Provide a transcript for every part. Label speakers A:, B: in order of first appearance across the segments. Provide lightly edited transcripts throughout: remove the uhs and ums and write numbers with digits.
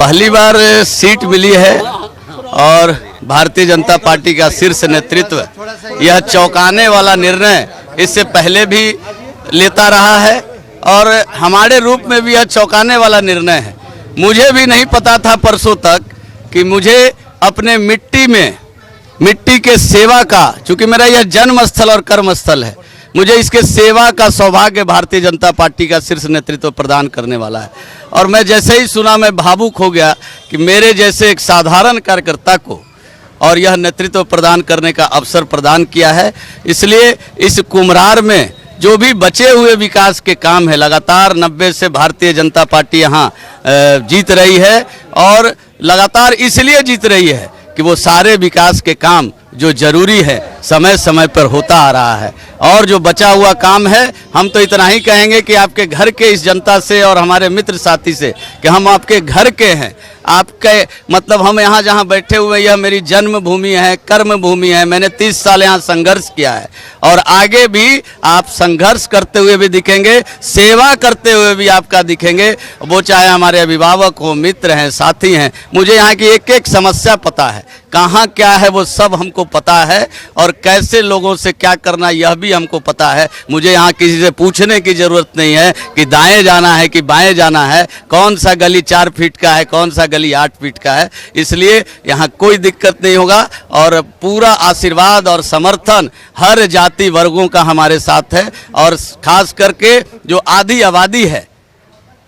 A: पहली बार सीट मिली है और भारतीय जनता पार्टी का शीर्ष नेतृत्व यह चौंकाने वाला निर्णय इससे पहले भी लेता रहा है और हमारे रूप में भी यह चौंकाने वाला निर्णय है। मुझे भी नहीं पता था परसों तक कि मुझे अपने मिट्टी के सेवा का, चूंकि मेरा यह जन्म स्थल और कर्म स्थल है, मुझे इसके सेवा का सौभाग्य भारतीय जनता पार्टी का शीर्ष नेतृत्व प्रदान करने वाला है। और मैं जैसे ही सुना मैं भावुक हो गया कि मेरे जैसे एक साधारण कार्यकर्ता को और यह नेतृत्व प्रदान करने का अवसर प्रदान किया है। इसलिए इस कुम्हरार में जो भी बचे हुए विकास के काम है, लगातार 90 से भारतीय जनता पार्टी यहाँ जीत रही है और लगातार इसलिए जीत रही है कि वो सारे विकास के काम जो जरूरी है समय समय पर होता आ रहा है। और जो बचा हुआ काम है, हम तो इतना ही कहेंगे कि आपके घर के इस जनता से और हमारे मित्र साथी से कि हम आपके घर के हैं, आपके मतलब हम यहाँ जहाँ बैठे हुए, यह मेरी जन्मभूमि है, कर्म भूमि है। मैंने 30 साल यहाँ संघर्ष किया है और आगे भी आप संघर्ष करते हुए भी दिखेंगे, सेवा करते हुए भी आपका दिखेंगे। वो चाहे हमारे अभिभावक हो, मित्र हैं, साथी हैं। मुझे यहाँ की एक एक समस्या पता है, कहाँ क्या है वो सब हमको पता है और कैसे लोगों से क्या करना यह भी हमको पता है। मुझे यहाँ किसी से पूछने की ज़रूरत नहीं है कि दाएं जाना है कि बाएं जाना है, कौन सा गली 4 फीट का है, कौन सा गली 8 फीट का है। इसलिए यहाँ कोई दिक्कत नहीं होगा और पूरा आशीर्वाद और समर्थन हर जाति वर्गों का हमारे साथ है। और खास करके जो आधी आबादी है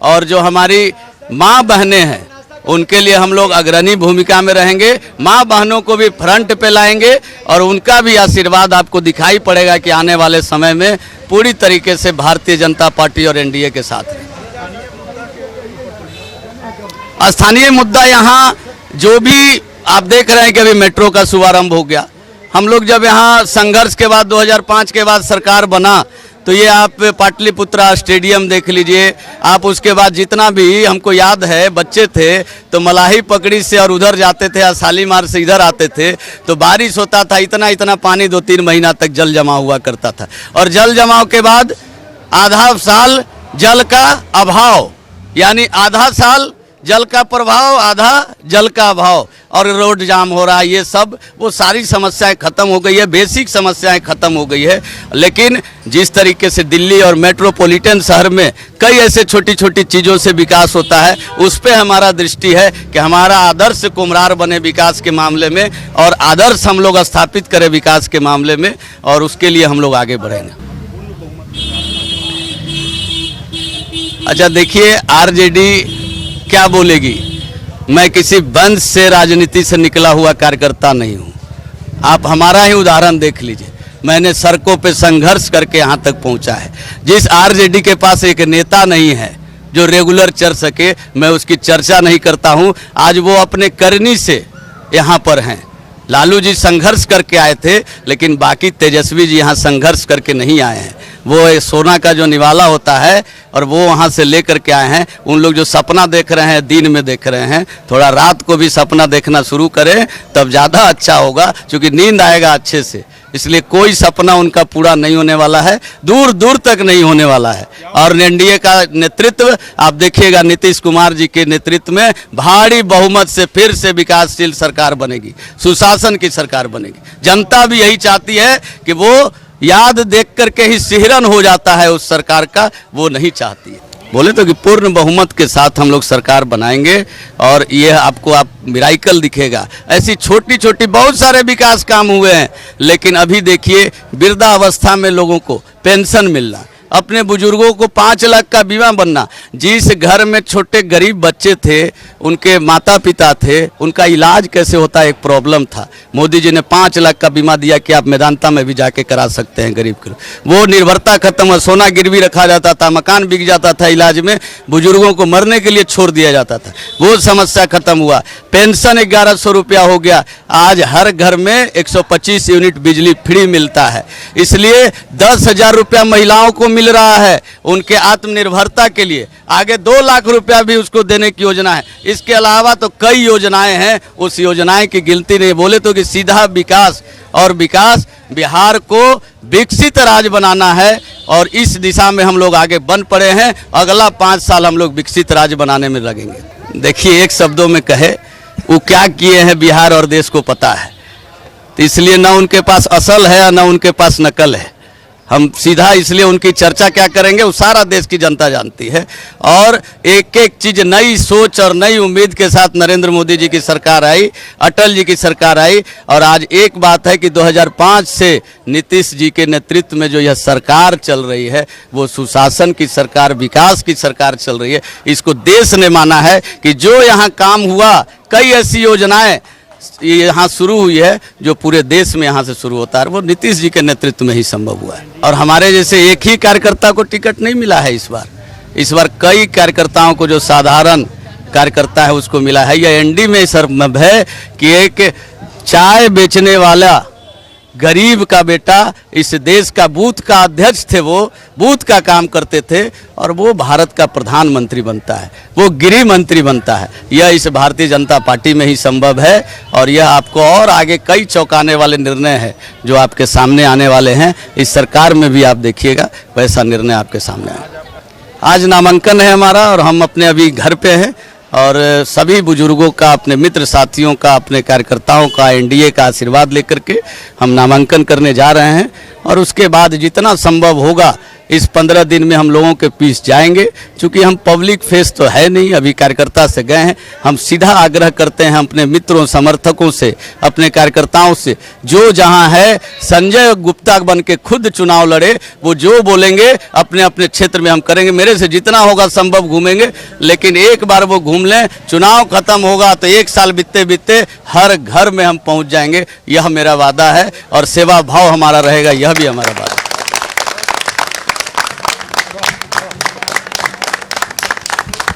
A: और जो हमारी माँ बहनें हैं, उनके लिए हम लोग अग्रणी भूमिका में रहेंगे। माँ बहनों को भी फ्रंट पे लाएंगे और उनका भी आशीर्वाद आपको दिखाई पड़ेगा कि आने वाले समय में पूरी तरीके से भारतीय जनता पार्टी और एनडीए के साथ है। स्थानीय मुद्दा यहाँ जो भी आप देख रहे हैं कि अभी मेट्रो का शुभारंभ हो गया। हम लोग जब यहाँ संघर्ष के बाद 2005 के बाद सरकार बना तो ये आप पाटलिपुत्रा स्टेडियम देख लीजिए आप। उसके बाद जितना भी हमको याद है, बच्चे थे तो मलाही पकड़ी से और उधर जाते थे, शालीमार से इधर आते थे तो बारिश होता था, इतना इतना पानी 2-3 महीना तक जल जमा हुआ करता था। और जल जमाव के बाद आधा साल जल का अभाव, यानी आधा साल जल का प्रभाव, आधा जल का अभाव और रोड जाम हो रहा है। ये सब वो सारी समस्याएं खत्म हो गई है, बेसिक समस्याएं खत्म हो गई है। लेकिन जिस तरीके से दिल्ली और मेट्रोपॉलिटन शहर में कई ऐसे छोटी छोटी चीज़ों से विकास होता है, उस पर हमारा दृष्टि है कि हमारा आदर्श कुम्हरार बने विकास के मामले में और आदर्श हम लोग स्थापित करें विकास के मामले में, और उसके लिए हम लोग आगे बढ़ेंगे। अच्छा देखिए, आरजेडी क्या बोलेगी। मैं किसी वंश से, राजनीति से निकला हुआ कार्यकर्ता नहीं हूँ। आप हमारा ही उदाहरण देख लीजिए। मैंने सड़कों पे संघर्ष करके यहाँ तक पहुँचा है। जिस आरजेडी के पास एक नेता नहीं है जो रेगुलर चल सके, मैं उसकी चर्चा नहीं करता हूँ। आज वो अपने करनी से यहाँ पर हैं। लालू जी संघर्ष करके आए थे, लेकिन बाकी तेजस्वी जी यहाँ संघर्ष करके नहीं आए हैं। वो सोना का जो निवाला होता है और वो वहाँ से लेकर के आए हैं। उन लोग जो सपना देख रहे हैं, दिन में देख रहे हैं, थोड़ा रात को भी सपना देखना शुरू करें तब ज़्यादा अच्छा होगा, क्योंकि नींद आएगा अच्छे से। इसलिए कोई सपना उनका पूरा नहीं होने वाला है, दूर दूर तक नहीं होने वाला है। और एनडीए का नेतृत्व आप देखिएगा, नीतीश कुमार जी के नेतृत्व में भारी बहुमत से फिर से विकासशील सरकार बनेगी, सुशासन की सरकार बनेगी। जनता भी यही चाहती है कि वो याद देख करके ही सिहरन हो जाता है उस सरकार का, वो नहीं चाहती है। बोले तो कि पूर्ण बहुमत के साथ हम लोग सरकार बनाएंगे और ये आपको मिराइकल दिखेगा। ऐसी छोटी छोटी बहुत सारे विकास काम हुए हैं, लेकिन अभी देखिए वृद्धावस्था में लोगों को पेंशन मिलना, अपने बुजुर्गों को 5 लाख का बीमा बनना। जिस घर में छोटे गरीब बच्चे थे, उनके माता पिता थे, उनका इलाज कैसे होता है एक प्रॉब्लम था। मोदी जी ने 5 लाख का बीमा दिया कि आप मेदांता में भी जाके करा सकते हैं गरीब के। वो निर्भरता खत्म हुआ, सोना गिरवी रखा जाता था, मकान बिक जाता था इलाज में, बुजुर्गों को मरने के लिए छोड़ दिया जाता था, वो समस्या खत्म हुआ। पेंशन 1100 रुपया हो गया। आज हर घर में 125 यूनिट बिजली फ्री मिलता है। इसलिए 10,000 रुपया महिलाओं को मिल रहा है उनके आत्मनिर्भरता के लिए। आगे 2 लाख रुपया भी उसको देने की योजना है। इसके अलावा तो कई योजनाएं हैं, उस योजनाएं की गिनती नहीं। बोले तो कि सीधा विकास, और विकास बिहार को विकसित राज्य बनाना है और इस दिशा में हम लोग आगे बन पड़े हैं। अगला 5 साल हम लोग विकसित राज्य बनाने में लगेंगे। देखिए, एक शब्दों में कहे, वो क्या किए हैं बिहार और देश को पता है। तो इसलिए ना उनके पास असल है ना उनके पास नकल है। हम सीधा इसलिए उनकी चर्चा क्या करेंगे, वो सारा देश की जनता जानती है। और एक एक चीज़ नई सोच और नई उम्मीद के साथ नरेंद्र मोदी जी की सरकार आई, अटल जी की सरकार आई। और आज एक बात है कि 2005 से नीतीश जी के नेतृत्व में जो यह सरकार चल रही है, वो सुशासन की सरकार, विकास की सरकार चल रही है। इसको देश ने माना है कि जो यहाँ काम हुआ, कई ऐसी योजनाएं ये यहाँ शुरू हुई है जो पूरे देश में यहाँ से शुरू होता है, वो नीतीश जी के नेतृत्व में ही संभव हुआ है। और हमारे जैसे एक ही कार्यकर्ता को टिकट नहीं मिला है इस बार कई कार्यकर्ताओं को, जो साधारण कार्यकर्ता है उसको मिला है। यह एनडी में संभव है कि एक चाय बेचने वाला गरीब का बेटा इस देश का बूथ का अध्यक्ष थे, वो बूथ का काम करते थे और वो भारत का प्रधानमंत्री बनता है, वो गृह मंत्री बनता है। यह इस भारतीय जनता पार्टी में ही संभव है। और यह आपको और आगे कई चौंकाने वाले निर्णय है जो आपके सामने आने वाले हैं। इस सरकार में भी आप देखिएगा वैसा निर्णय आपके सामने आए। आज नामांकन है हमारा और हम अपने अभी घर पे हैं और सभी बुजुर्गों का, अपने मित्र साथियों का, अपने कार्यकर्ताओं का, एनडीए का आशीर्वाद लेकर के हम नामांकन करने जा रहे हैं। और उसके बाद जितना संभव होगा इस 15 दिन में हम लोगों के बीच जाएंगे। चूँकि हम पब्लिक फेस तो है नहीं, अभी कार्यकर्ता से गए हैं। हम सीधा आग्रह करते हैं अपने मित्रों, समर्थकों से, अपने कार्यकर्ताओं से, जो जहां है संजय गुप्ता बन के खुद चुनाव लड़े। वो जो बोलेंगे अपने अपने क्षेत्र में हम करेंगे। मेरे से जितना होगा संभव घूमेंगे, लेकिन एक बार वो घूम लें, चुनाव खत्म होगा तो 1 साल बीतते बीतते हर घर में हम पहुँच जाएंगे। यह मेरा वादा है और सेवा भाव हमारा रहेगा, यह भी हमारा वादा है।